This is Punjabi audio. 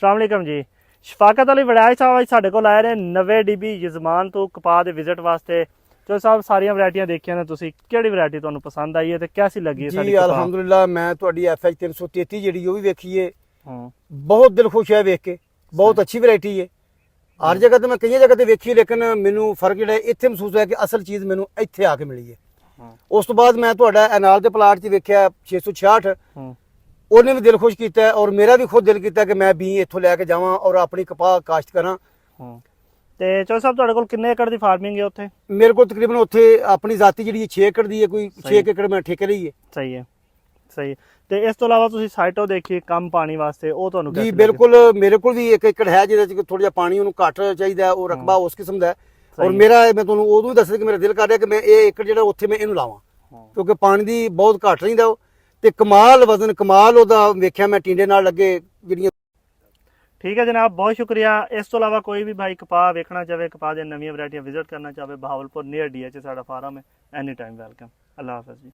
अस्सलाम वालेकुम जी। शफाकत अली वड़ैच साहब आज साढ़े कोल आए ने 90 DB यजमान तो कपाह दे विजिट वास्ते। जो साहब सारियां वैरायटियां देखियां ने तुसी, केड़ी वैरायटी तुहानू पसंद आई है ते कैसी लगी है साडी जी कपाह? अलहमदुलिल्लाह मैं तुहाडी FH 333 ਜਿਹੜੀ ਉਹ ਵੀ ਵੇਖੀ ਏ, हम्म, ਬਹੁਤ ਦਿਲ ਖੁਸ਼ ਹੈ ਵੇਖ ਕੇ। ਬਹੁਤ ਅੱਛੀ ਵੈਰਾਈਟੀ ਹੈ। ਹਰ ਜਗ੍ਹਾ ਤੇ ਮੈਂ ਕਈ ਜਗ੍ਹਾ ਤੇ ਵੇਖੀ, ਲੇਕਿਨ ਮੈਨੂੰ ਫਰਕ ਜਿਹੜਾ ਇੱਥੇ ਮਹਿਸੂਸ ਹੋਇਆ ਕਿ ਅਸਲ ਚੀਜ਼ ਮੈਨੂੰ ਇੱਥੇ ਆ ਕੇ ਮਿਲੀ ਹੈ। ਉਸ ਤੋਂ ਬਾਅਦ ਮੈਂ ਤੁਹਾਡਾ ਐਨਾਲ ਦੇ ਪਲਾਟ 'ਚ ਵੇਖਿਆ 666, ਉਹਨੇ ਵੀ ਦਿਲ ਖੁਸ਼ ਕੀਤਾ ਹੈ ਔਰ ਮੇਰਾ ਵੀ ਖੁਦ ਦਿਲ ਕੀਤਾ ਕਿ ਮੈਂ ਬੀ ਇੱਥੋਂ ਲੈ ਕੇ ਜਾਵਾਂ ਔਰ ਆਪਣੀ ਕਪਾਹ ਕਾਸ਼ਤ ਕਰਾਂ। ਤੇ ਚੋ ਸਾਹਿਬ ਤੁਹਾਡੇ ਕੋਲ ਕਿੰਨੇ ਏਕੜ ਦੀ ਫਾਰਮਿੰਗ ਹੈ ਉੱਥੇ? ਮੇਰੇ ਕੋਲ ਤਕਰੀਬਨ ਉੱਥੇ ਆਪਣੀ ਜ਼ਾਤੀ ਜਿਹੜੀ 6 ਏਕੜ ਦੀ ਹੈ, ਕੋਈ 6 ਏਕੜ ਮੈਂ ਠੇਕੇ ਲਈ ਹੈ। ਸਹੀ ਹੈ, ਸਹੀ ਹੈ। ਤੇ ਇਸ ਤੋਂ ਇਲਾਵਾ ਤੁਸੀਂ ਸਾਈਟੋ ਦੇਖੀ ਕਮ ਪਾਣੀ ਵਾਸਤੇ, ਉਹ ਤੁਹਾਨੂੰ ਜੀ ਕਿਵੇਂ ਬਿਲਕੁਲ, ਮੇਰੇ ਕੋਲ ਵੀ 1 ਏਕੜ ਹੈ ਜਿਹਦੇ 'ਚ ਥੋੜਾ ਜਿਹਾ ਪਾਣੀ ਉਹਨੂੰ ਘੱਟ ਚਾਹੀਦਾ ਹੈ, ਉਹ ਰਕਬਾ ਉਸ ਕਿਸਮ ਦਾ ਹੈ। ਔਰ ਮੇਰਾ ਮੈਂ ਤੁਹਾਨੂੰ ਉਦੋਂ ਹੀ ਦੱਸਿਆ ਕਿ ਮੇਰਾ ਦਿਲ ਕਰ ਰਿਹਾ ਕਿ ਮੈਂ ਇਹ ਏਕੜ ਜਿਹੜਾ ਉੱਥੇ ਮੈਂ ਇਹਨੂੰ ਲਾਵਾਂ, ਕਿਉਂਕਿ ਪਾਣੀ ਦੀ ਬਹੁਤ ਘੱਟ ਰਹਿੰਦਾ ਉਹ, ਤੇ ਕਮਾਲ ਵਜ਼ਨ ਕਮਾਲ ਉਹਦਾ ਵੇਖਿਆ ਮੈਂ ਟਿੰਡੇ ਨਾਲ ਲੱਗੇ ਜਿਹੜੀਆਂ। ठीक है जनाब, बहुत शुक्रिया। इस तो अलावा कोई भी भाई कपाह वेखना चाहे, कपाह दी नवी वैरायटियां विजिट करना चाहे, बहावलपुर नियर DH साडा फार्म है, एनी टाइम वेलकम। अल्लाह हाफिज़ जी।